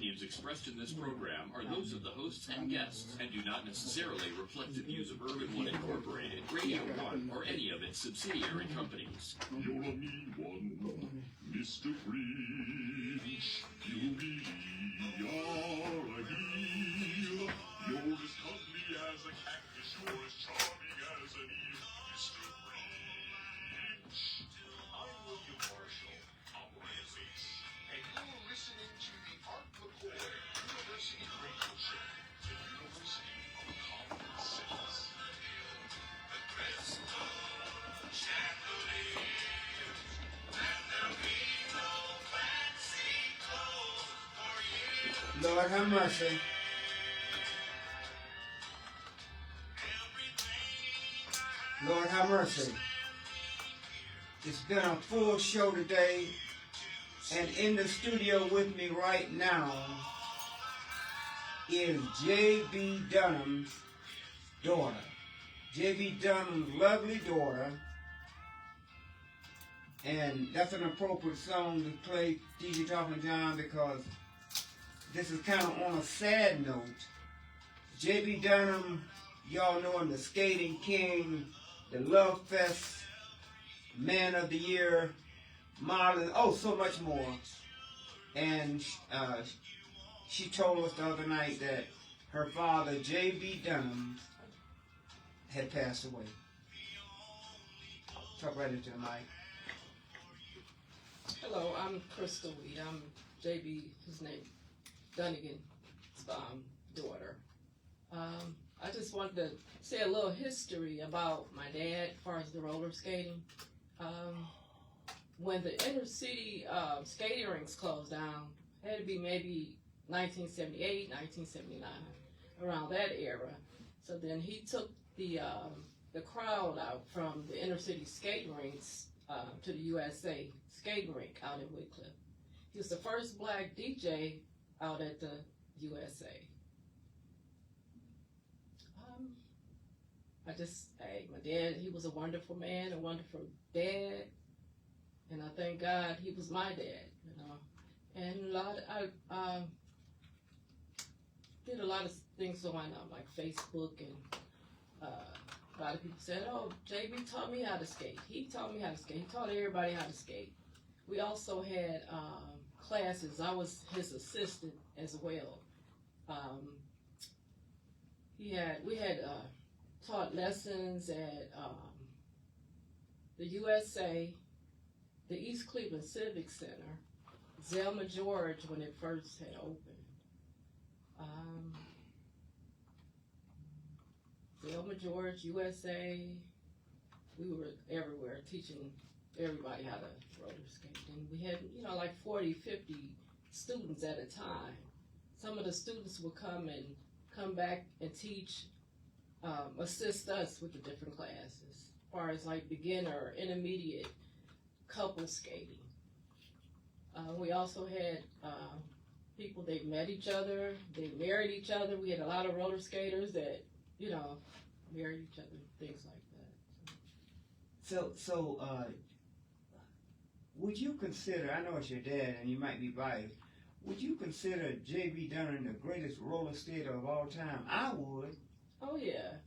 opinions expressed in this program are those of the hosts and guests and do not necessarily reflect the views of Urban One Incorporated, Radio One, or any of its subsidiary companies. You're a mean one, Mr. Grinch. You really are a heel. You're as cuddly as a cactus, you're as charming as an eel, Mr. Grinch. I'm William Marshall, operator, and you're listening to the McKoy University Radio Show, the University of Common Sense. The best of chandeliers, and there'll be no fancy clothes for you. Lord have mercy. Lord have mercy. It's been a full show today, and in the studio with me right now is J.B. Dunham's daughter. J.B. Dunham's lovely daughter, and that's an appropriate song to play, DJ Talking John, because this is kind of on a sad note. J.B. Dunham, y'all know him, the Skating King, the Love Fest, Man of the Year, modeling, oh, so much more. And she told us the other night that her father, J.B. Dunham, had passed away. Talk right into the mic. Hello, I'm Crystal Weed. I'm J.B., his name, Dunnigan's daughter. I just wanted to say a little history about my dad as far as the roller skating. When the inner city skating rinks closed down, it had to be maybe 1978, 1979, around that era. So then he took the crowd out from the inner city skating rinks to the USA skating rink out in Wycliffe. He was the first black DJ out at the USA. My dad, he was a wonderful man, a wonderful dad, and I thank God he was my dad, you know. And I did a lot of things on like Facebook, and a lot of people said, "Oh, JB taught me how to skate. He taught me how to skate. He taught everybody how to skate." We also had classes. I was his assistant as well. We had taught lessons at the USA, the East Cleveland Civic Center, Zelma George when it first had opened. Zelma George, USA, we were everywhere teaching everybody how to roller skate. And we had, like 40, 50 students at a time. Some of the students would come back and teach, assist us with the different classes, as far as like beginner, intermediate, couple skating. We also had people, they met each other, they married each other. We had a lot of roller skaters that, married each other, things like that. So, would you consider, I know it's your dad and you might be biased, would you consider J.B. Dunham the greatest roller skater of all time? I would. Oh yeah,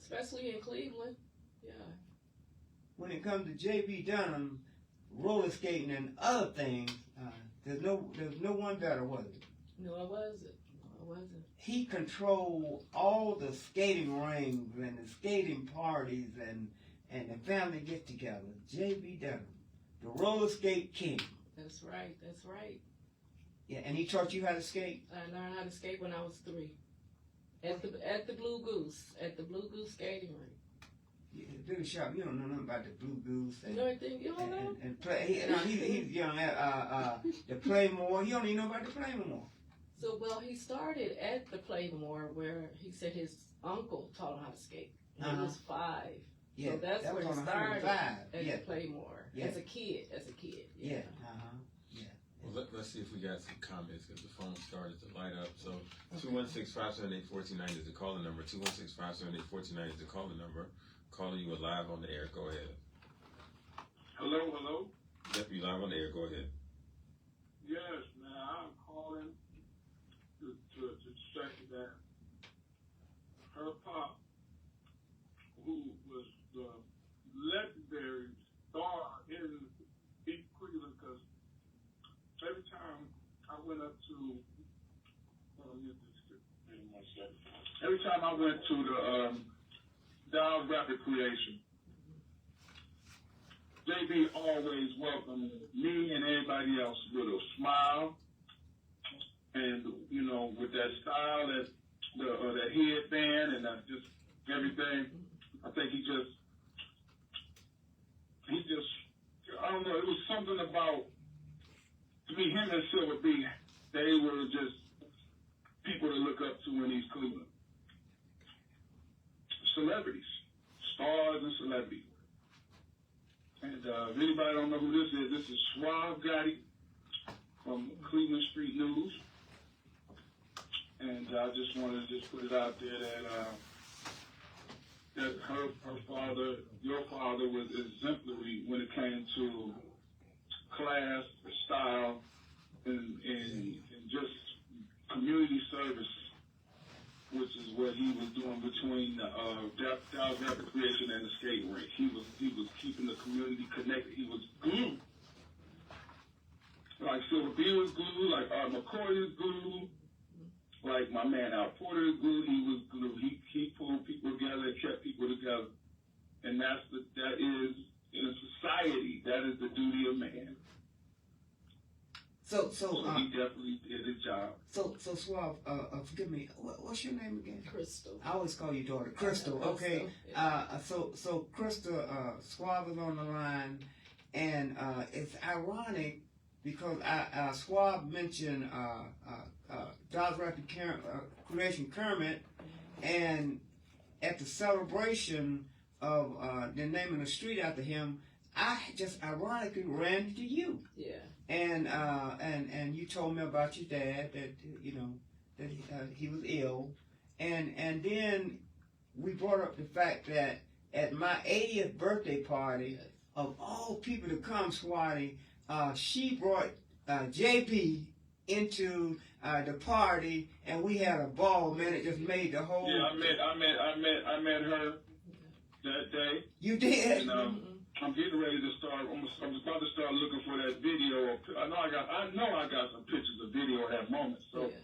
especially in Cleveland, yeah. When it comes to J.B. Dunham, roller skating and other things, there's no one better, was it? No, it wasn't. He controlled all the skating rings and the skating parties and the family get-togethers. J.B. Dunham, the roller skate king. That's right. Yeah, and he taught you how to skate? I learned how to skate when I was 3. At the Blue Goose skating rink. Yeah, Billy Sharp, you don't know nothing about the Blue Goose. You know anything? You don't know? And play. He's young. The Playmore. He don't even know about the Playmore. So, well, he started at the Playmore where he said his uncle taught him how to skate. He was 5. Yeah, so that's that where was he on started 105. at the Playmore as a kid. Yeah. Well, let's see if we got some comments because the phone started to light up. So 216-578-1490 is the calling number. 216-578-1490 is the calling number. Calling you live on the air. Go ahead. Hello? Yep, you live on the air. Go ahead. Yes, man, I'm calling second that her pop, who was the legendary star in East Cleveland, because every time I went up to, every time I went to the Dow's Rapid Creation, JB always welcomed me and everybody else with a smile, and you know, with that style, that headband, and just everything. I think he just, I don't know. It was something about, to me, him and Silver B. They were just people to look up to in East Cleveland. Celebrities, stars, and celebrities. And if anybody don't know who this is Suave Gotti from Cleveland Street News. And I just wanted to just put it out there that her father, your father, was exemplary when it came to class, style, and just community service, which is what he was doing between Dow's Rapid Creation and the skating rink. He was keeping the community connected. He was glue. Like Silver B was glue, like McKoy is glue, like my man Al Porter is glue. He was glue. He pulled people together and kept people together. And that is, in a society, that is the duty of man. So he definitely did his job. So Suave, forgive me. What's your name again? Crystal. I always call you daughter Crystal. Crystal, Okay. yeah. So Crystal, Suave is on the line, and it's ironic because Suave mentioned Dow's Rapid Creation Kermit, and at the celebration of the naming the street after him, I just ironically ran into you. Yeah. And you told me about your dad, that that he was ill, and then we brought up the fact that at my 80th birthday party, Yes. of all people to come, Swati, she brought JP into the party, and we had a ball. Man, it just made the whole. Yeah, I met her that day. You did. And, I'm getting ready to start. I'm about to start looking for that video. I know I got some pictures of video of that moment. So Yeah.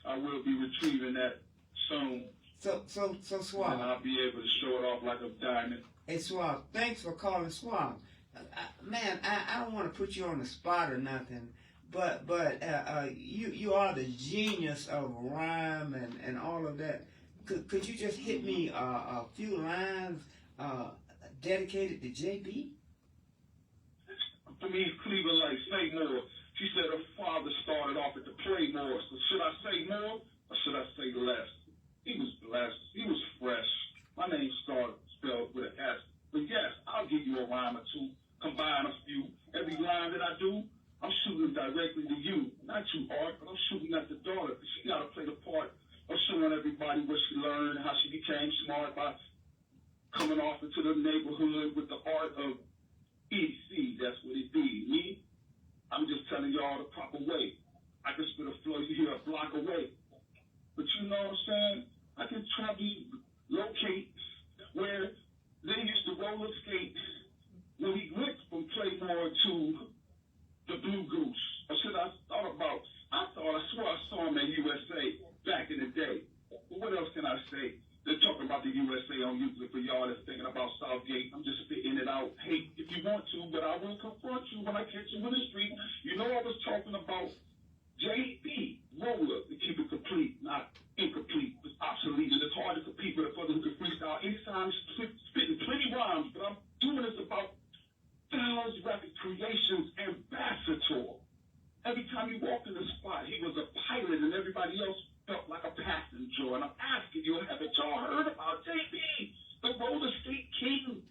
I will be retrieving that soon. So Suave. And I'll be able to show it off like a diamond. Hey, Suave, thanks for calling Suave. Man, I don't want to put you on the spot or nothing, but you are the genius of rhyme and all of that. Could you just hit me a few lines dedicated to JB? For me, Cleveland, like, say more. She said her father started off at the Playmore. So should I say more or should I say less? He was blessed. He was fresh. My name spelled with an S. But yes, I'll give you a rhyme or two. Combine a few. Every line that I do, I'm shooting directly to you. Not you, Art, but I'm shooting at the daughter. She got to play the part of showing everybody what she learned, how she became smart by coming off into the neighborhood with the art of EC. That's what it be. Me, I'm just telling y'all the proper way. I can spit a flow you hear a block away. But you know what I'm saying? I can probably locate where they used to roller skate when he went from Playmore to the Blue Goose. Or should I I swear I saw him at USA back in the day. But what else can I say? They're talking about the USA on YouTube for y'all that's thinking about Southgate. I'm just spitting it out. Hey, if you want to, but I will confront you when I catch you in the street. You know I was talking about JB Roller to keep it complete, not incomplete. It's obsolete, and it's hard to compete with a brother who can freestyle anytime, spitting plenty rhymes. But I'm doing this about Dow's Rapid Creations ambassador. Every time he walked in the spot, he was a pilot, and everybody else felt like a passenger. And I'm asking you, haven't y'all heard about JB, the roller skate king?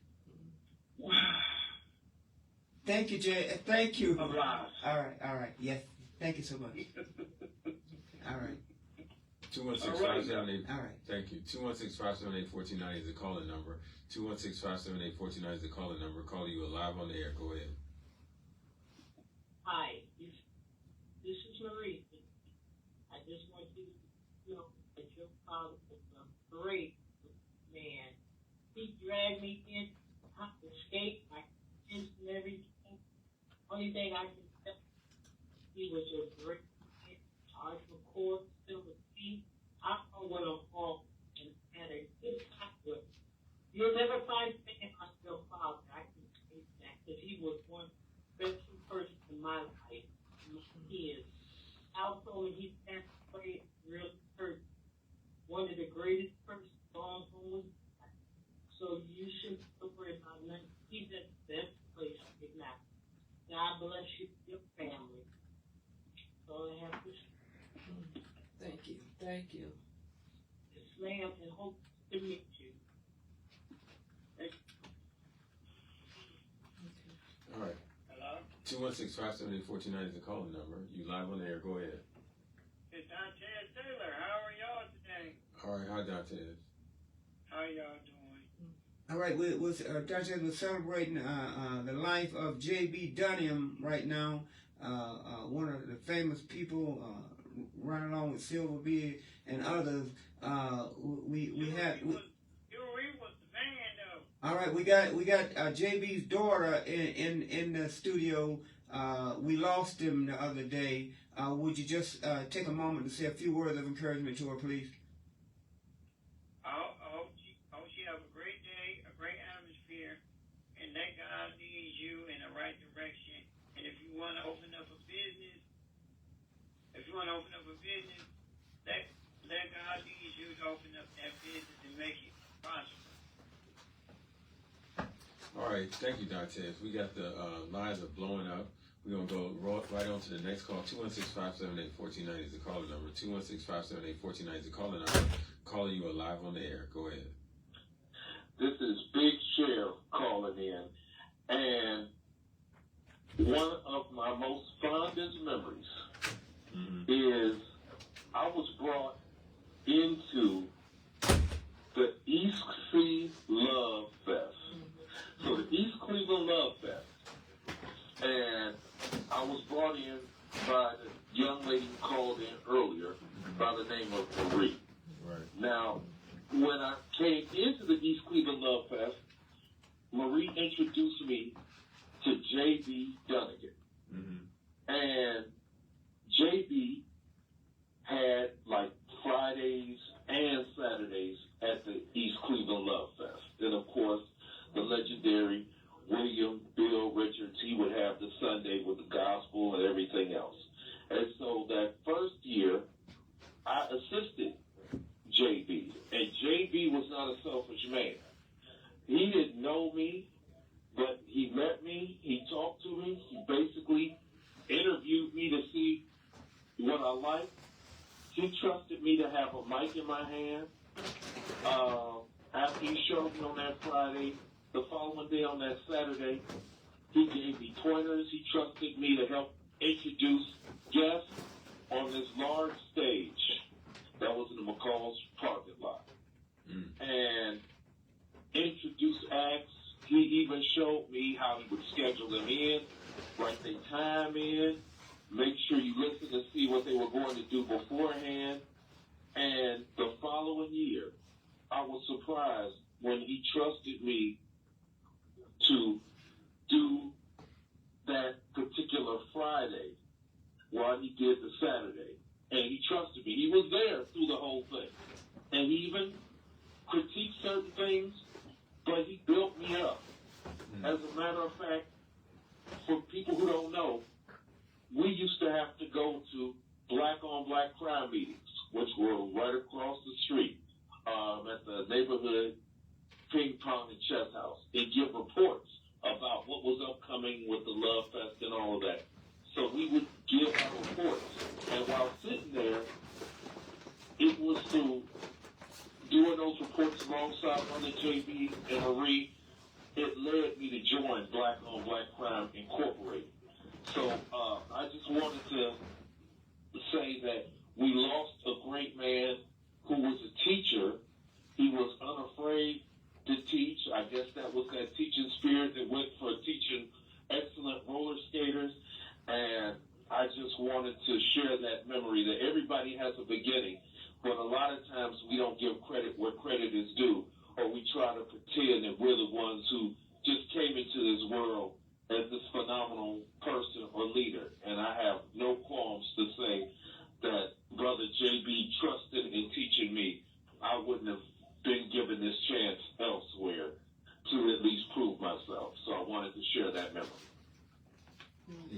Thank you, Jay. Thank you. Of lives. All right. Yes. Thank you so much. All right. 216-578. All right. Thank you. 216-578-1490 is the calling number. 216-578-1490 is the calling number. Calling you live on the air. Go ahead. Hi, this is Marie. I just want you you know that your father was a great man. He dragged me in, I could skate, I could dance and everything. Only thing I can tell, he was a great man. Charged for court, still with me. I know what I'm all and had a good time with. You'll never find a man like your father. I can say that because he was one special person in my life. He is. Also, when he passed away, it really hurt. One of the greatest persons gone home was God. So you shouldn't worry about nothing. He's at the best place right now. God bless you, your family. That's all I have to say. Thank you. Thank you. Yes, ma'am, and hope to meet you. All right. Hello? 216-578-1490 is the calling number. You live on the air. Go ahead. It's Dante Taylor. How are y'all today? All right. Hi, Dante. How y'all doing? All right, we're celebrating the life of J.B. Dunham right now. One of the famous people, right along with Silverbeard and others. We had. Huey was the man, though. All right, we got JB's daughter in the studio. We lost him the other day. Would you just take a moment to say a few words of encouragement to her, please? I hope you have a great day, a great atmosphere, and that God leads you in the right direction. And if you want to open up a business, let God lead you to open up that business and make it prosper. All right. Thank you, Dante. We got the lines are blowing up. We're going to go right on to the next call. 216-578-1490 is the caller number. 216-578-1490 is the caller number. Calling you live on the air. Go ahead. This is Big Sheriff calling in, and one of my most fondest memories is I was brought into the East Sea Love Fest. So the East Cleveland Love Fest, and I was brought in by the young lady who called in earlier by the name of Marie. Right. Now, when I came into the East Cleveland Love Fest, Marie introduced me to J.B. Dunnigan. And J.B. had like Fridays and Saturdays at the East Cleveland Love Fest. And of course, the legendary William Bill Richards, he would have the Sunday with the gospel and everything else. And so that first year, I assisted J.B. And J.B. was not a selfish man. He didn't know me, but he met me, he talked to me, he basically interviewed me to see what I liked. He trusted me to have a mic in my hand. After he showed me on that Friday, the following day on that Saturday, he gave me pointers. He trusted me to help introduce guests on this large stage that was in the McCall's parking lot. And introduce acts. He even showed me how he would schedule them in, write their time in, make sure you listen to see what they were going to do beforehand. And the following year, I was surprised when he trusted me to do that particular Friday while he did the Saturday. And he trusted me. He was there through the whole thing. And he even critiqued certain things, but he built me up. As a matter of fact, for people who don't know, we used to have to go to black-on-black crime meetings, which were right across the street at the neighborhood ping pong and chess house, and give reports about what was upcoming with the Love Fest and all of that. So we would give our reports. And while sitting there, it was through doing those reports alongside Mother JB and Marie, it led me to join Black on Black Crime Incorporated. So I just wanted to say that we lost a great man who was a teacher. He was unafraid to teach. I guess that was that teaching spirit that went for teaching excellent roller skaters. And I just wanted to share that memory that everybody has a beginning, but a lot of times we don't give credit where credit is due, or we try to pretend that we're the ones who just came into this world as this phenomenal person or leader. And I have no qualms to say that Brother JB trusted in teaching me. I wouldn't have been given this chance elsewhere to at least prove myself. So I wanted to share that memory.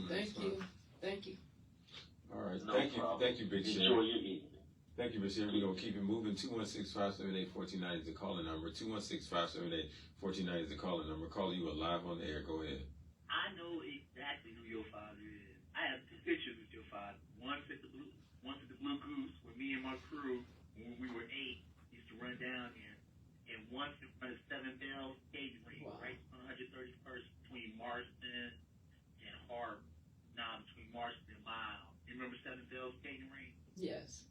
Thank you. Thank you. All right. No Thank you. problem. Thank you, Big Enjoy Sheriff. your evening. Thank you, Big Sheriff. We're going to keep it moving. 216-578-1490 is the calling number. 216-578-1490 is the calling number. Calling you live on the air. Go ahead. I know exactly who your father is. I have two pictures with your father. One at the Blue Goose, where me and my crew, when we were 8, used to run down there. And once in front of Seven Bells skating rink, right on 131st between Marston and Harbor. Nah, between Marston and Miles. You remember Seven Bells skating rink? Yes.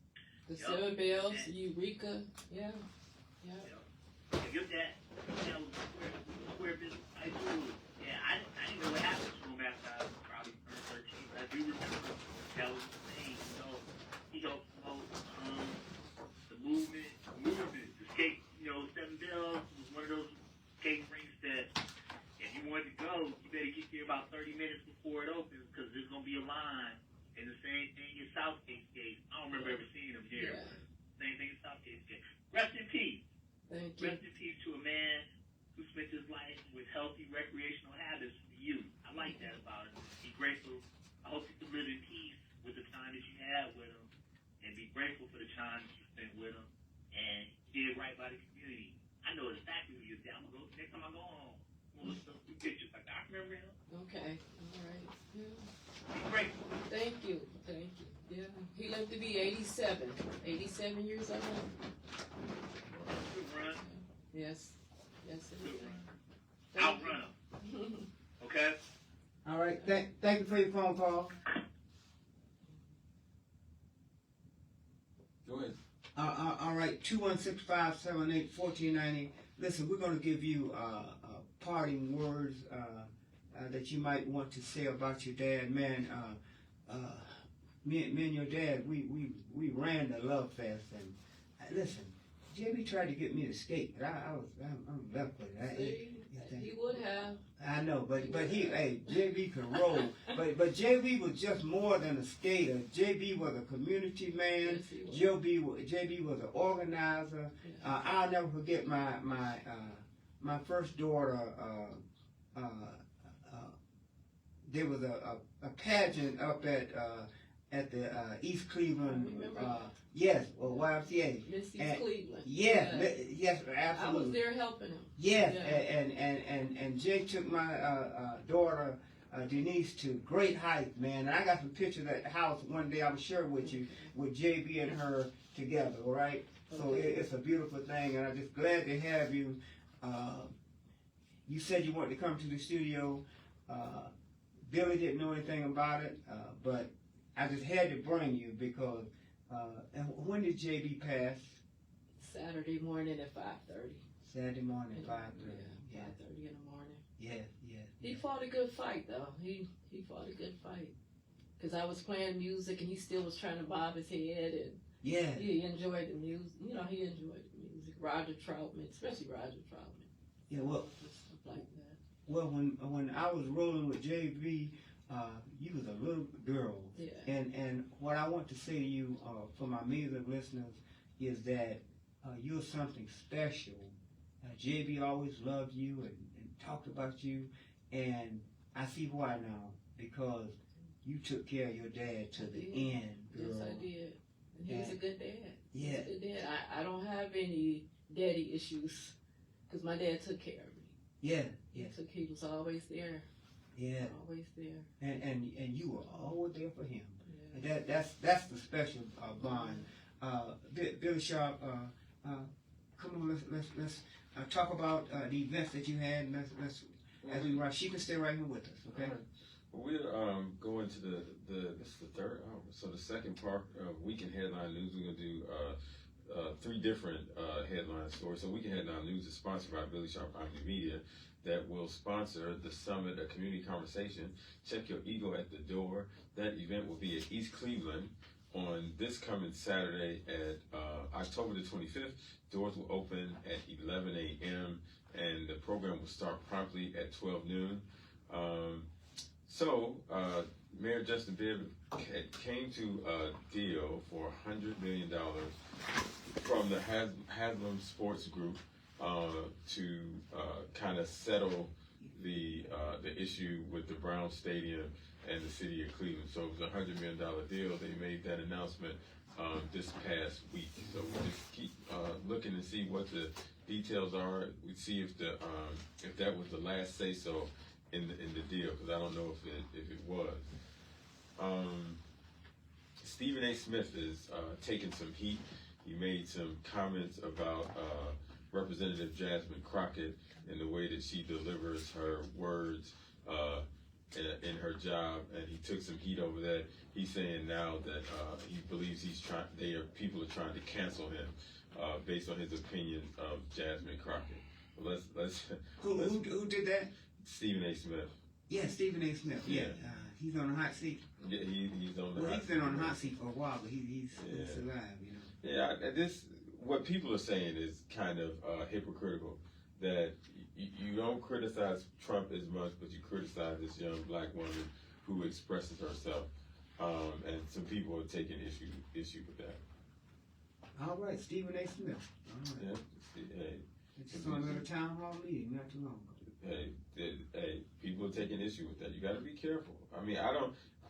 The Yup. Seven Bells, Yeah. Eureka. Yeah. Yeah. If your dad, that was square business high school. Yeah, I didn't know what happened to him after I probably turned 13, but I do remember that was the thing. So he helped promote the movement, the skate. Seven Bells was one of those skating rinks that if you wanted to go, you better get there about 30 minutes before it opens because there's gonna be a line. And the same thing in Southgate skate. I don't remember ever seeing him there. Yeah. Same thing in Southgate skate. Rest in peace. Thank you. Rest in peace to a man who spent his life with healthy recreational habits for the youth. I like that about him. Be grateful. I hope you can live in peace with the time that you had with him, and be grateful for the time that you spent with him, and did right by the community. I know exactly who he is. I'm gonna go next time I go home. I'm gonna look up some pictures like I remember him. Okay. All right. Yeah. Be grateful. Thank you. Thank you. Yeah. He lived to be 87. 87 years old. Good run. Yes. Yes, it is. Outrun him. Okay? All right. Thank you for your phone call. Go ahead. All right. 216-578-1490. Listen, we're going to give you parting words that you might want to say about your dad. Man, me and your dad, we ran the Love Fest, and listen, JB tried to get me to skate, but I'm left with it. See, he would have. I know, but JB could roll. but JB was just more than a skater. JB was a community man. Yes, he was. JB was an organizer. I'll never forget my first daughter. There was a pageant up at the East Cleveland. Yes, or YMCA. Miss East Cleveland. Yes, Yeah. yes, absolutely. I was there helping him. Yes, Yeah. and Jake took my daughter Denise to great heights, man. And I got some pictures at the house one day I'm sure with you, with JB and her together, all right? So it's a beautiful thing, and I'm just glad to have you. You said you wanted to come to the studio. Billy didn't know anything about it, but I just had to bring you because, and when did JB pass? Saturday morning at 5:30. Saturday morning at 5:30. Yeah, 5:30 in the morning. Yes. He fought a good fight though. He fought a good fight. Cause I was playing music and he still was trying to bob his head and Yeah. he enjoyed the music. He enjoyed the music. Roger Troutman, especially Roger Troutman. Yeah, well, Stuff like that. Well, when I was rolling with JB, you was a little girl. Yeah. And what I want to say to you, for my millions of listeners, is that you're something special. JB always loved you and talked about you, and I see why now, because you took care of your dad to the end, girl. Yes, I did. And he was a good dad. Yeah. He was a good dad. I don't have any daddy issues because my dad took care of me. Yeah. He was always there. Yeah. Always there. And you were always there for him. Yeah. And that's the special bond. Billy Sharp, come on, let's talk about the events that you had. And let's as we run. She can stay right here with us, okay? Well, we're going to this is the third, so the second part of Weekend Headline News. We're going to do 3 different headline stories. So Weekend Headline News is sponsored by Billy Sharp Omni Media, that will sponsor the summit, a community conversation. Check your ego at the door. That event will be at East Cleveland on this coming Saturday at October the 25th. Doors will open at 11 a.m. and the program will start promptly at 12 noon. Mayor Justin Bibb came to a deal for $100 million from the Haslam Sports Group to kind of settle the issue with the Brown Stadium and the city of Cleveland. So it was a $100 million deal. They made that announcement this past week. So we'll just keep looking and see what the details are. We see if that was the last say so in the deal, because I don't know if it was. Stephen A. Smith is taking some heat. He made some comments about Representative Jasmine Crockett and the way that she delivers her words in her job, and he took some heat over that. He's saying now that he believes people are trying to cancel him based on his opinion of Jasmine Crockett. Who did that? Stephen A. Smith. Yeah, Stephen A. Smith. Yeah, he's on the hot seat. Yeah, he's on the hot seat. He's been on the hot seat for a while, but he's alive, you know. Yeah, what people are saying is kind of hypocritical. That you don't criticize Trump as much, but you criticize this young black woman who expresses herself, and some people are taking issue with that. All right, Stephen A. Smith. All right. Yeah, It's on a town hall meeting not too long ago. Hey, people are taking issue with that. You got to be careful. I mean,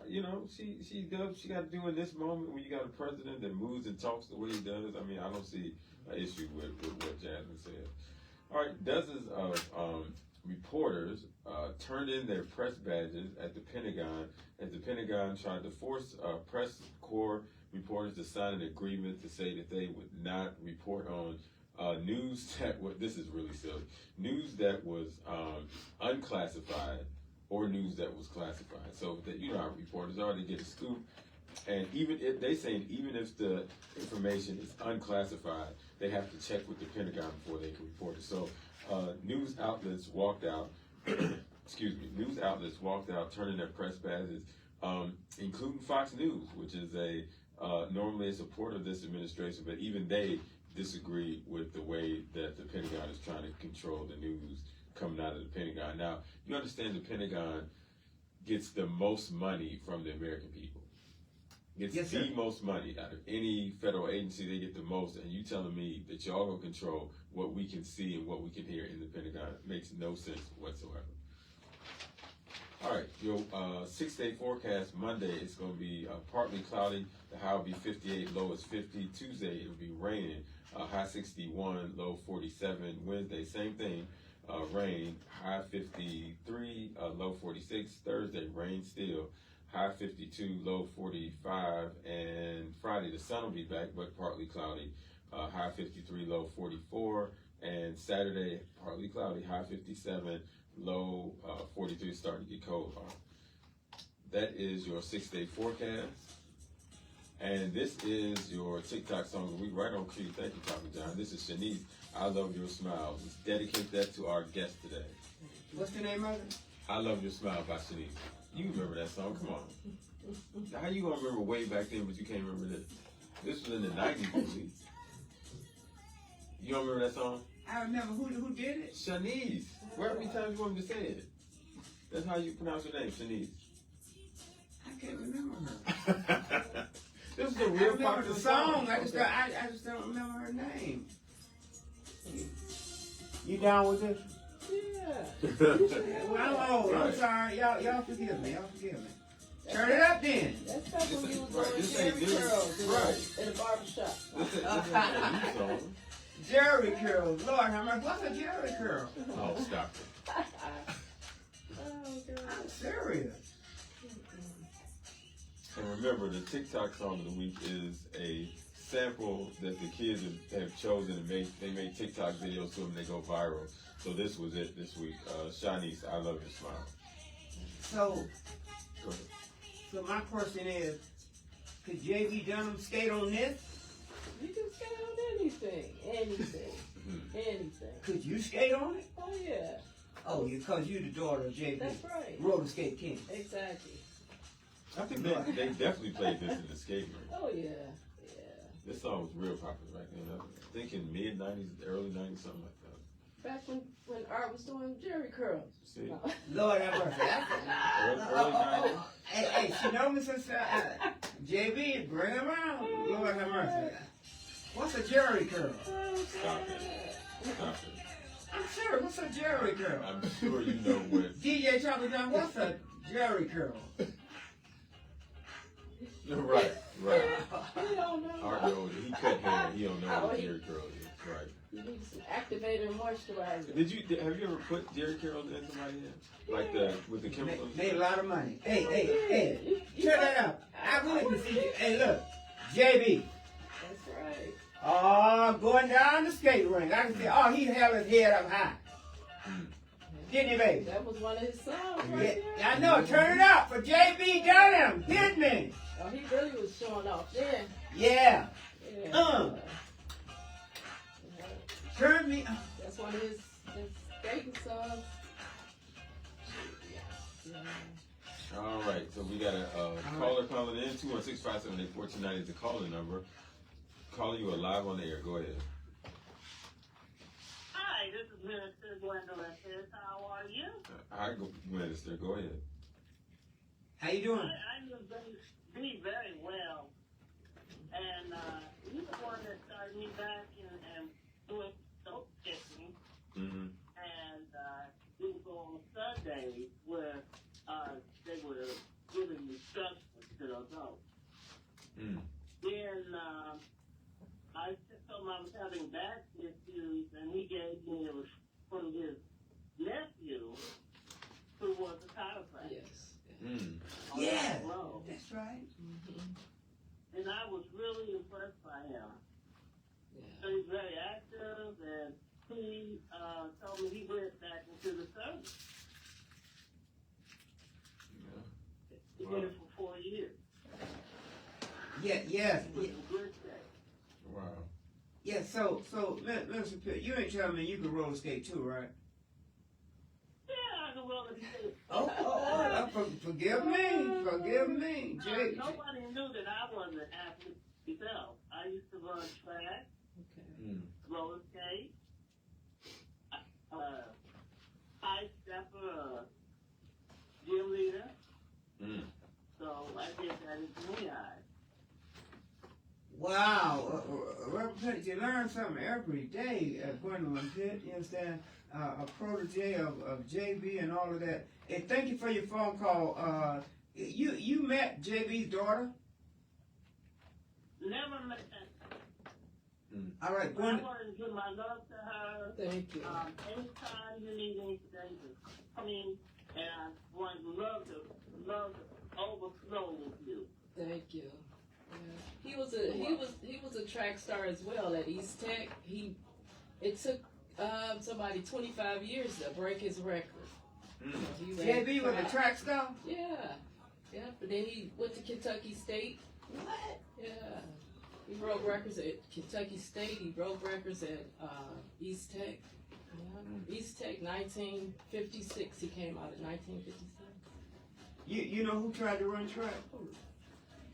she got to do in this moment when you got a president that moves and talks the way he does. I mean, I don't see an issue with what Jasmine said. All right, dozens of reporters turned in their press badges at the Pentagon as the Pentagon tried to force press corps reporters to sign an agreement to say that they would not report on news that this is really silly, news that was unclassified or news that was classified. So that how reporters are, they get a scoop, and even if the information is unclassified, they have to check with the Pentagon before they can report it. So news outlets walked out. News outlets walked out, turning their press badges, including Fox News, which is normally a supporter of this administration, but even they disagree with the way that the Pentagon is trying to control the news coming out of the Pentagon. Now, you understand the Pentagon gets the most money from the American people. Gets the most money out of any federal agency. They get the most, and you telling me that y'all gonna control what we can see and what we can hear in the Pentagon makes no sense whatsoever. All right, your 6-day forecast. Monday, it's going to be partly cloudy. The high will be 58, low is 50. Tuesday, it'll be raining. High 61, low 47. Wednesday, same thing. Rain, high 53, low 46. Thursday, rain still. High 52, low 45. And Friday, the sun will be back, but partly cloudy. High 53, low 44. And Saturday, partly cloudy. High 57. Low 43, starting to get cold. That is your 6-day forecast. And this is your TikTok song of the week, right on cue. Thank you, Papa John. This is Shanice, I Love Your Smile. Let's dedicate that to our guest today. What's the name of it? I Love Your Smile by Shanice. You remember that song? Come on. How you going to remember way back then, but you can't remember this? This was in the 90s, really. You don't remember that song? I remember who did it. Shanice. Where many times you want me to say it? That's how you pronounce your name, Shanice. I can't remember her. This is a real popular song. I just don't remember her name. You down with this? Yeah. Well, I'm old. I'm sorry. Y'all forgive me. Turn it up then. That's back when you was this on ain't Jerry new. Curls Right. in a barbershop. This ain't a new song. Jerry curls. Lord, how much? What's a Jerry curl? Oh, stop it. Oh, God. I'm serious. And remember, the TikTok song of the week is a sample that the kids have chosen and they made TikTok videos to them and they go viral. So this was it this week. Shanice, I Love Your Smile. So my question is, could J.B. Dunham skate on this? You can skate on anything. Anything. Could you skate on it? Oh, yeah. Oh, because you're the daughter of J.B. That's right. Roller skate king. Exactly. I think they definitely played this in the skate ring. Oh yeah. This song was real popular back then. I think in mid '90s, early '90s, something like that. Back when Art was doing Jerry curls. See, Lord have mercy. early '90s. Hey, she know me since JB, bring him around. Lord have mercy. What's a Jerry curl? Stop it. Stop it. I'm sure. What's a Jerry curl? I'm sure you know what. DJ Chocolate John, what's a Jerry curl? Right. He don't know. Art knows he cut hair. He don't know what Jerry curl is. Right. You need some activator and moisturizer. Have you ever put Jerry curls in somebody's hair? Like with the chemicals? Made a lot of money. Hey, shut that up. I really can see you. Hey, look, JB. That's right. Oh, going down the skate rink. I can see, he held his head up high. Didn't he, baby? That was one of his songs Yeah, right there. I know. Turn it up for JB Dunham. Hit me. Oh, he really was showing off then. Yeah. Yeah. Turn me up. That's one of his skating songs. Yeah. All right, so we got a caller calling in. 216-578-1490 is the calling number. Calling you live on the air. Go ahead. Hi, this is Minister Gwendolyn. How are you? Hi, Minister. Go ahead. How you doing? I'm doing very well. And you're the one that started me back and doing soap kissing. Mm-hmm. And it was on Sunday where they were giving instructions to the adults. Mm. Then I told him I was having back issues, and he gave me from his nephew, who was a chiropractor. Yes. Mm. Yeah. That's right. Mm-hmm. And I was really impressed by him. Yeah. So he's very active, and he told me he went back into the service. Yeah. He did it for 4 years. Yes. It was a good day. Wow. Yeah, so Mr. Pitt, you ain't telling me you can roller skate too, right? Yeah, I can roller skate. Forgive me. Jay. Nobody knew that I was an athlete myself. I used to run track, Mm. roller skate, high stepper, gym leader. Mm. So I did that in junior high. Wow, Reverend Pitt, you learn something every day at Gwendolyn Pitt, you understand? A protege of JB and all of that. And thank you for your phone call. You met JB's daughter? Never met that. All right, I Gwendolyn. wanted to give my love to her. Thank you. Anytime you need anything, just come in, and I want love to overflow with you. Thank you. Yeah. He was a track star as well at East Tech. It took somebody 25 years to break his record. Mm. So he ran JB was a track star? Yeah. But then he went to Kentucky State. What? Yeah. He broke records at Kentucky State. He broke records at East Tech. Yeah. East Tech, 1956. He came out in 1956. You know who tried to run track?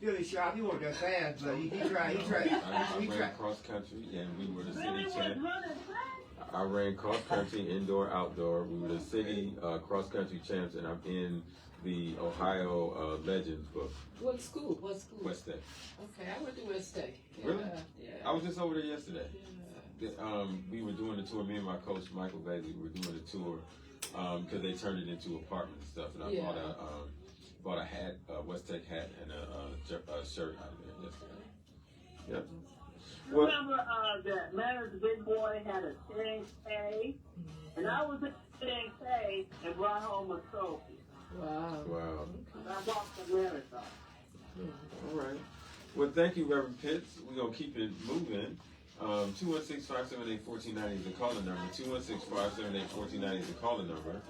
Billy Sharp. He wasn't that fast, but he tried. I ran cross country, and we were the city champ. I ran cross country, indoor, outdoor. We were the city cross country champs, and I'm in the Ohio Legends book. What school? West Tech. Okay, I went to West Tech. Yeah, Really? Yeah. I was just over there yesterday. Yeah. We were doing the tour. Me and my coach Michael Bailey were doing the tour because they turned it into apartment stuff, and I bought a hat, West Tech hat, and a shirt out of there yesterday. Yep. Well, Remember that Matters Big Boy had a 10K, and I was at 10K and brought home a trophy. Wow. Wow. I walked the marathon. All right. Well, thank you, Reverend Pitts. We're going to keep it moving. 216-578-1490 is the calling number. 216-578-1490 is the calling number.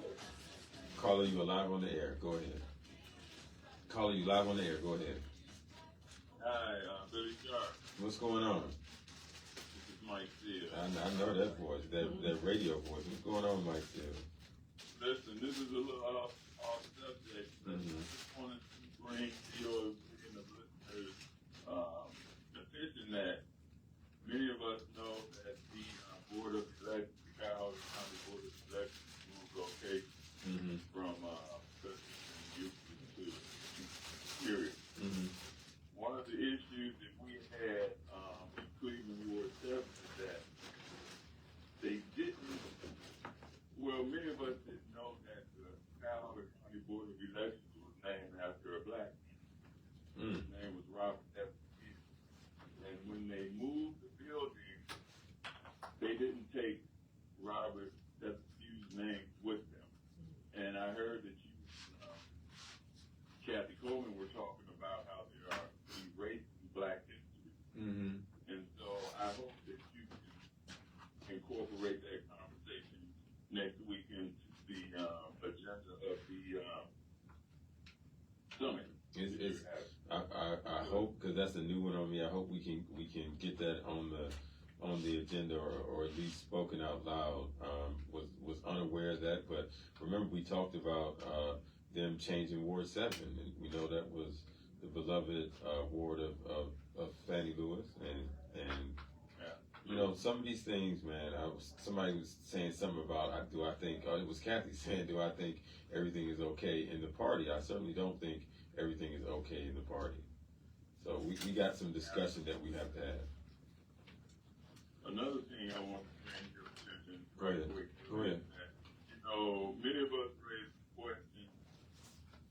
Caller, you are live on the air. Go ahead. Caller, you live on the air. Go ahead. Hi, Billy Sharp. What's going on? This is Mike Steele. I know that voice, that radio voice. What's going on, Mike Steele? Listen, this is a little off subject. Mhm. I just wanted to bring your and the listeners' attention that many of us know that the Board of Elections, the Cuyahoga County Board of Elections, moved location from President Houston to Superior. One of the issues that we had in Cleveland Ward 7 is that they didn't, well, many of us didn't know that the Cuyahoga County Board of Elections was named after a black man. His name was Robert F. Kennedy. And when they moved the building, they didn't take Robert F. Kennedy's name with them. And I heard that you, Kathy Coleman, were talking about how there are erasing Black history. And so I hope that you can incorporate that conversation next week into the agenda of the summit. I hope, because that's a new one on me. I hope we can get that on the agenda or at least spoken out loud. Was unaware of that, but remember we talked about them changing Ward 7, and we know that was the beloved ward of Fannie Lewis, and you know, some of these things, man. Somebody was saying something about it was Kathy saying, do I think everything is okay in the party? I certainly don't think everything is okay in the party. So we got some discussion that we have to have. Another thing I want to bring your attention Go ahead. quick. Go ahead. That, you know, many of us raised questions,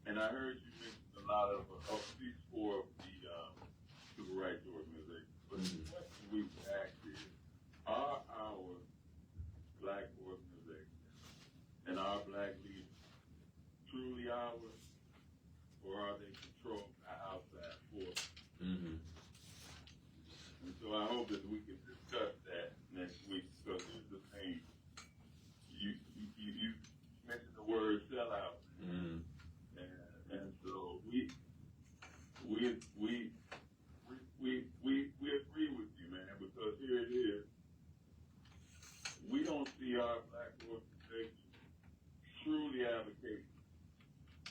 and I heard you mention a lot of at least 4 of the civil rights organizations. But the question we would ask is, are our black organizations and our black leaders truly ours, or are they controlled by outside forces? And so I hope that we can discuss that next week, because here's the thing. You mentioned the word sellout. And so we agree with you, man, because here it is. We don't see our black organizations truly advocating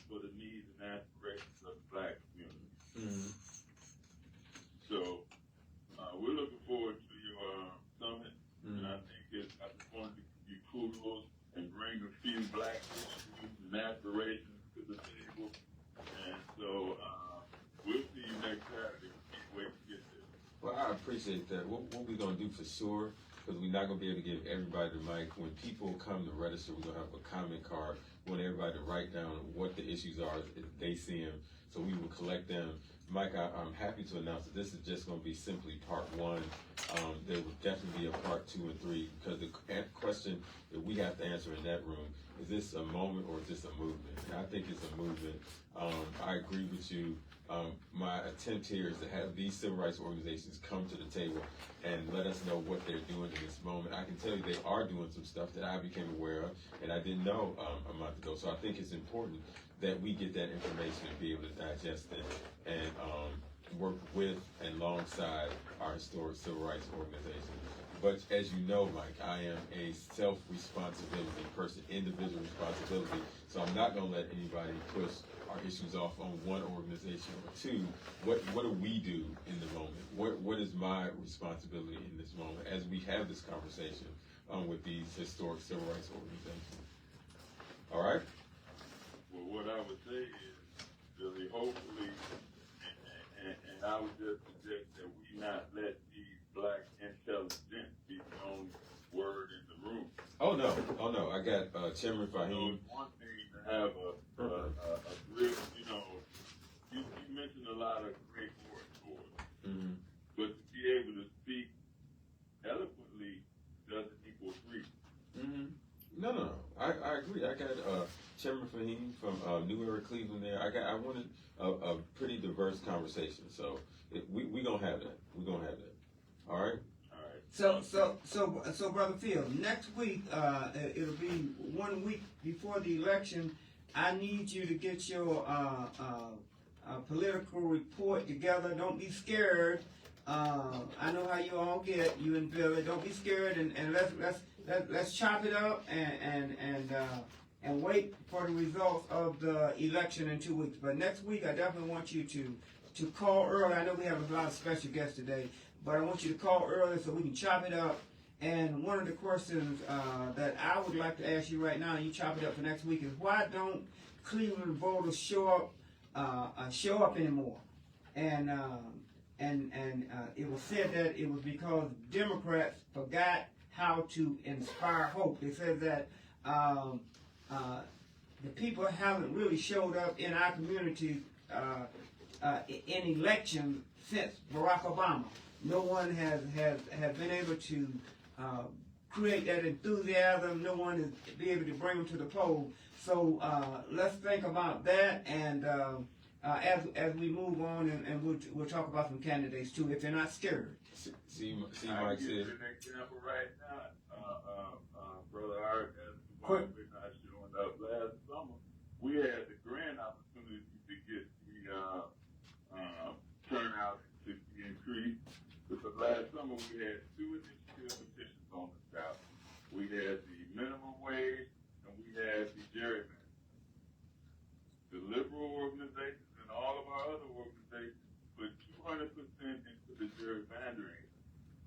for the needs and aspirations of the black community. So we're looking forward to your summit, and I just wanted to give you kudos and bring a few black issues and aspirations to the table. And so we'll see you next Saturday. Can't wait to get there. Well, I appreciate that. What we're going to do for sure, because we're not going to be able to give everybody the mic. When people come to register, we're going to have a comment card. We want everybody to write down what the issues are if they see them, so we will collect them. Mike, I'm happy to announce that this is just going to be simply part 1. There will definitely be a part 2 and 3, because the question that we have to answer in that room, is this a moment or is this a movement? And I think it's a movement. I agree with you. My attempt here is to have these civil rights organizations come to the table and let us know what they're doing in this moment. I can tell you they are doing some stuff that I became aware of and I didn't know a month ago. So I think it's important that we get that information and be able to digest it and work with and alongside our historic civil rights organizations. But as you know, Mike, I am a self-responsibility person, individual responsibility. So I'm not going to let anybody push our issues off on one organization or two. What do we do in the moment? What is my responsibility in this moment as we have this conversation with these historic civil rights organizations? All right? Well, what I would say is, Billy, hopefully, and I would just suggest that we not let these black intelligence be the only word in the room. Oh no. I got Chairman Fahim. It's one thing to have a real, you mentioned a lot of great orators, but to be able to speak eloquently doesn't equal free. No. I agree. I got Chairman Fahim from New Era, Cleveland there. I wanted a pretty diverse conversation. So we gonna have that. We're gonna have that. All right. So Brother Phil, next week, it'll be 1 week before the election. I need you to get your political report together. Don't be scared. I know how you all get, you and Billy. Don't be scared, and let's chop it up and and wait for the results of the election in 2 weeks. But next week, I definitely want you to call early. I know we have a lot of special guests today, but I want you to call early so we can chop it up. And one of the questions that I would like to ask you right now, you chop it up for next week, is why don't Cleveland voters show up anymore? And it was said that it was because Democrats forgot how to inspire hope. They said that the people haven't really showed up in our community in elections since Barack Obama. No one has been able to create that enthusiasm. No one is be able to bring them to the poll. So let's think about that, and as we move on, and we'll talk about some candidates too, if they're not scared. See, I Mike give said. you an example right now, Brother Art, as Quick. we're not showing up. Last summer, we had the grand opportunity to get the turnout to be increased. Because last summer we had 2 initiative petitions on the ballot. We had the minimum wage and we had the gerrymandering. The liberal organizations and all of our other organizations put 200% into the gerrymandering,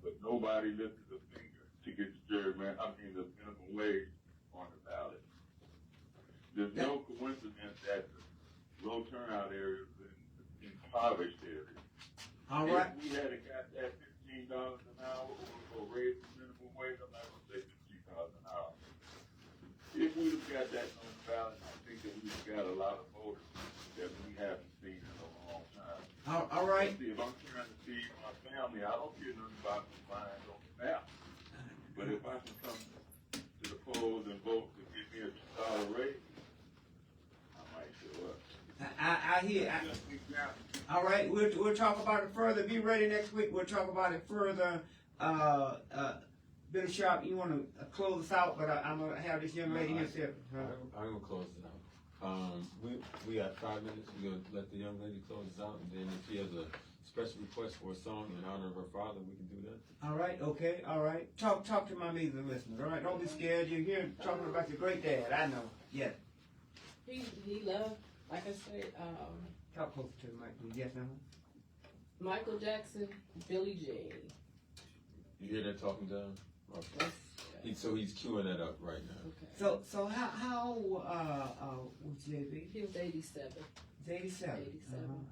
but nobody lifted a finger to get the the minimum wage on the ballot. There's no coincidence that the low turnout areas in impoverished areas. All right. If we had got that $15 an hour or raised the minimum wage, I'm not going to say $15 an hour. If we'd have got that on the ballot, I think that we'd have got a lot of voters that we haven't seen in a long time. All right. See, if I'm trying to feed my family, I don't care nothing about the lines on the map. But if I can come to the polls and vote to give me a $2 raise, I might show up. I hear. Just an example. All right, we'll talk about it further. Be ready next week. We'll talk about it further. Billy Sharp, you want to close us out, but I'm going to have this young lady here say. I'm going to close it out. We got 5 minutes. We're going to let the young lady close us out, and then if she has a special request for a song in honor of her father, we can do that. All right, okay, all right. Talk to my amazing listeners, all right? Don't be scared. You're here talking about your great dad. I know. Yeah. He loved, like I said, Talk closer to the mic, please. Yes, ma'am. Michael Jackson, Billie Jean. You hear that talking down? Okay. That's, So he's queuing that up right now. okay. So how old was JB? He was 87. He's 87. 87.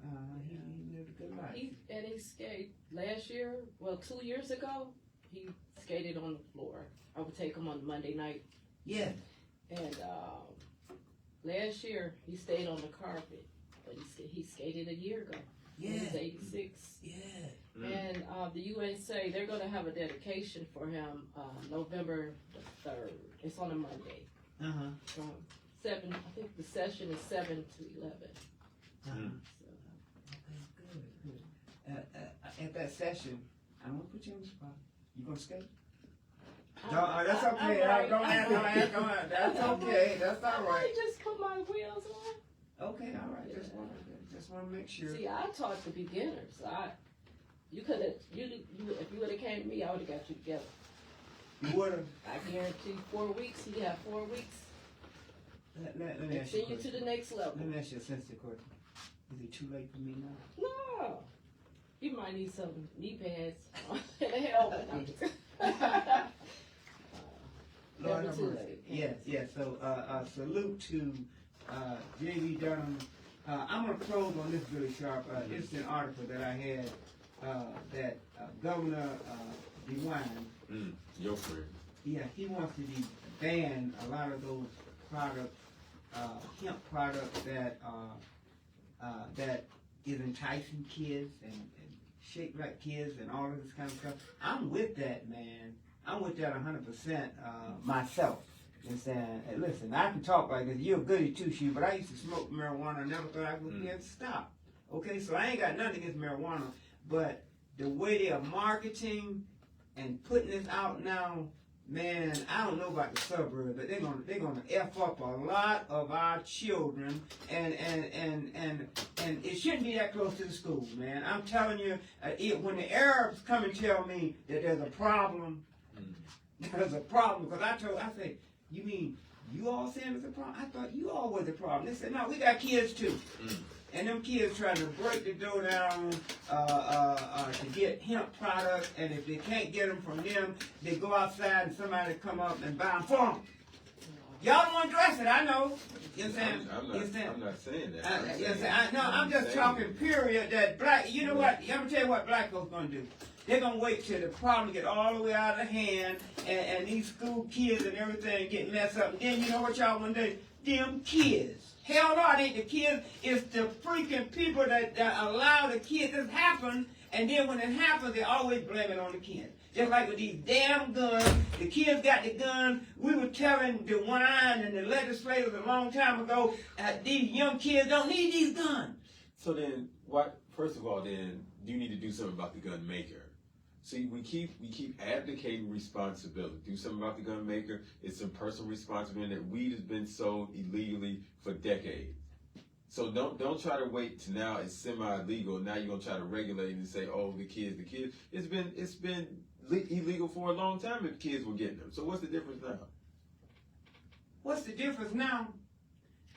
He lived a good life. He skated last year, 2 years ago, he skated on the floor. I would take him on Monday night. Yeah. And last year, he stayed on the carpet. But he skated a year ago. Yeah. He was 86. Yeah. And the USA, they're going to have a dedication for him November the 3rd. It's on a Monday. Uh-huh. From 7, I think the session is 7 to 11. Uh-huh. So, Okay, good. At that session, I'm going to put you on the spot. You going to skate? No, that's okay. Don't ask. That's okay. That's all I right. might just put my wheels on. Okay, all right. Just want to make sure. See, I taught the beginners. If you would have came to me, I would have got you together. You would have. I guarantee 4 weeks. You have 4 weeks. Let me And ask you send a you to question. the next level. Let me ask you a sensitive question. Is it too late for me now? No, you might need some knee pads and a helmet. I'm just- Lord Never have too mercy. late. Yes. So salute to J.B. Dunham. I'm going to close on this really sharp. It's an article that I had that Governor DeWine, Your friend. yeah, he wants to ban a lot of those products, hemp products that is enticing kids and shaped like kids and all of this kind of stuff. I'm with that, man. I'm with that 100% myself. And saying, hey, listen, I can talk like this. You're a goody two-shoe, but I used to smoke marijuana. I never thought I would be able to stop. Okay, so I ain't got nothing against marijuana, but the way they are marketing and putting this out now, man, I don't know about the suburbs, but they're gonna f up a lot of our children, and it shouldn't be that close to the schools, man. I'm telling you, when the Arabs come and tell me that there's a problem, there's a problem, because I say, you mean You all saying it's a problem? I thought you all was the problem. They said, no, we got kids too. And them kids trying to break the dough down to get hemp products, and if they can't get them from them, they go outside and somebody come up and buy them for them. Y'all don't want to dress it, I know. You understand? I'm not saying that. I'm just talking period that black, you know what, I'm going to tell you what black folks going to do. They're going to wait till the problem get all the way out of hand and these school kids and everything get messed up. And then you know what y'all want to do? Them kids. Hell no, it ain't the kids. It's the freaking people that allow the kids to happen. And then when it happens, they always blame it on the kids. Just like with these damn guns, the kids got the guns. We were telling DeWine and the legislators a long time ago, these young kids don't need these guns. So then, what? First of all, then you need to do something about the gun maker. See, we keep abdicating responsibility. Do something about the gun maker. It's some personal responsibility that weed has been sold illegally for decades. So don't try to wait till now it's semi-legal. Now you're gonna try to regulate and say, oh, the kids. It's been illegal for a long time if kids were getting them. So what's the difference now? What's the difference now?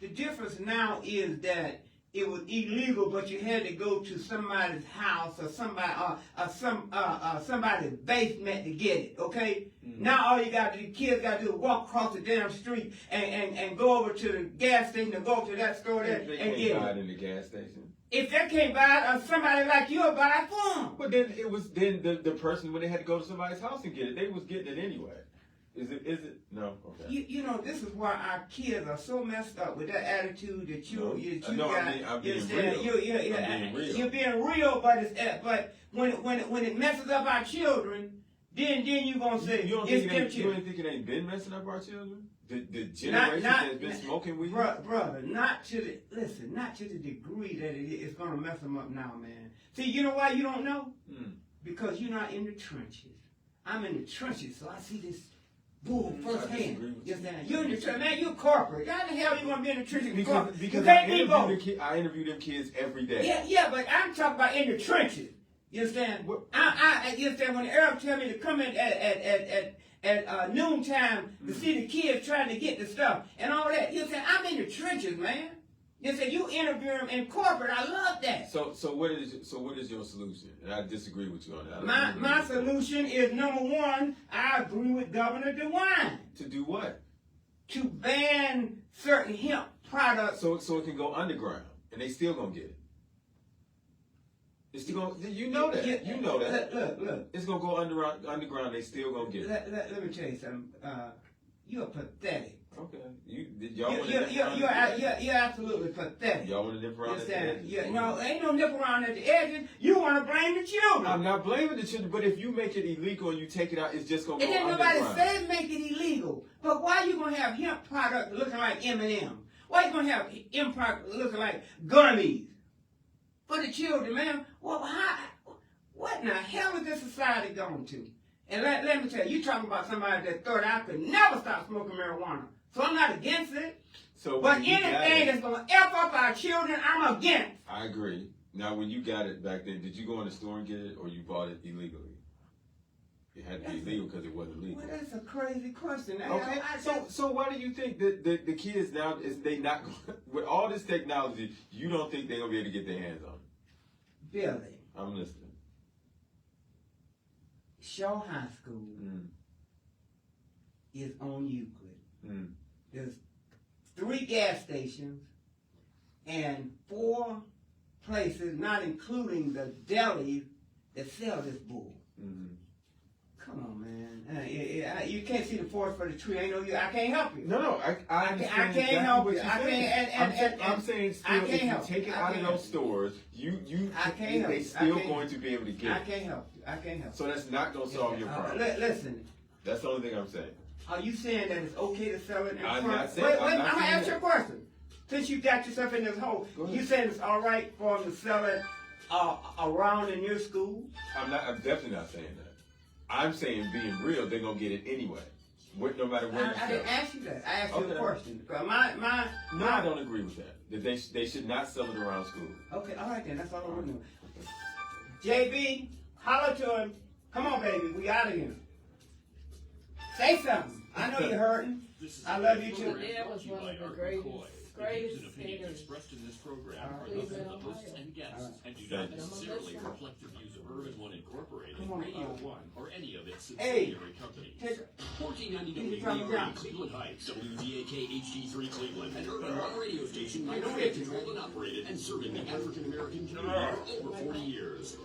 The difference now is that it was illegal, but you had to go to somebody's house or somebody's basement to get it. Okay. Mm-hmm. Now all you got to do, kids got to do is walk across the damn street and go over to the gas station or go to that store there and get it. They can't buy it in the gas station. If they can't buy it, somebody like you will buy it for them. But then it was the person when they had to go to somebody's house and get it, they was getting it anyway. Is it? No. Okay. You know, this is why our kids are so messed up with that attitude that you got. I'm being real. You're being real, but when it messes up our children, then you're gonna say you don't think it ain't been messing up our children? The generation that's been smoking weed? Brother, not to the degree that it's gonna mess them up now, man. See, you know why you don't know? Because you're not in the trenches. I'm in the trenches, so I see this bull firsthand. Yes, you're in the trenches, man. You're corporate. How the hell you gonna be in the trenches? Because you can't be both. I interview them kids every day. Yeah, but I'm talking about in the trenches. You understand? You understand when the Arabs tell me to come in at noontime to see the kids trying to get the stuff and all that. You understand? I'm in the trenches, man. You understand? You interview them in corporate. I love that. So what is your solution? And I disagree with you on that. My solution is number one. I agree with Governor DeWine. To do what? To ban certain hemp products. So it can go underground, and they still gonna get it. It's still gonna, you know that. You know that. Look. It's gonna go underground. They still gonna get it. Let me tell you something. You're pathetic. Okay. You're absolutely pathetic. Y'all want to nip around at the edges? No, ain't no nip around at the edges. You want to blame the children. I'm not blaming the children, but if you make it illegal and you take it out, it's just gonna go underground. And then nobody said make it illegal. But why you gonna have hemp product looking like M&M? Why you gonna have hemp product looking like gummies? For the children, man. Well, what in the hell is this society going to? And let me tell you, you're talking about somebody that thought I could never stop smoking marijuana. So I'm not against it. But anything that's going to F up our children, I'm against. I agree. Now, when you got it back then, did you go in the store and get it, or you bought it illegally? It had to be illegal because it wasn't legal. Well, that's a crazy question. Okay. So why do you think that the kids now, they not with all this technology, you don't think they're going to be able to get their hands on it? Billy. I'm listening. Shaw High School is on Euclid. There's 3 gas stations and 4 places, not including the delis, that sell this bull. Come on, man. You can't see the forest for the tree. I can't help you. No, I can't help you. I'm saying still, if you take it out of those stores, they still going to be able to get it. I can't help you. So that's not going to solve your problem. Listen. That's the only thing I'm saying. Are you saying that it's okay to sell it in front? I'm not saying. Wait, I'm going to ask you a question. Since you got yourself in this hole, you saying it's all right for them to sell it around in your school? I'm definitely not saying that. I'm saying, being real, they're going to get it anyway. No matter where I didn't ask you that. I asked you a question. I don't agree with that. That they should not sell it around school. Okay, all right then. That's all I want to know. JB, holler to him. Come on, baby. We out of here. Say something. I know you're hurting. This is I a love you program too. Dad brought was to you one by of the Art greatest McKoy. The greatest views and opinions skaters expressed in this program our are those of Cleveland, the hosts Ohio. and guests and do Thank not you. necessarily reflect the views of Urban One Incorporated, Come on, Radio One, or any of its Hey, subsidiary companies. take 1490 Can you drop it down? WERW, Cleveland Heights, WDAK HD3 Cleveland, an Urban One radio station minority controlled and operated and serving the African American community for over 40 years.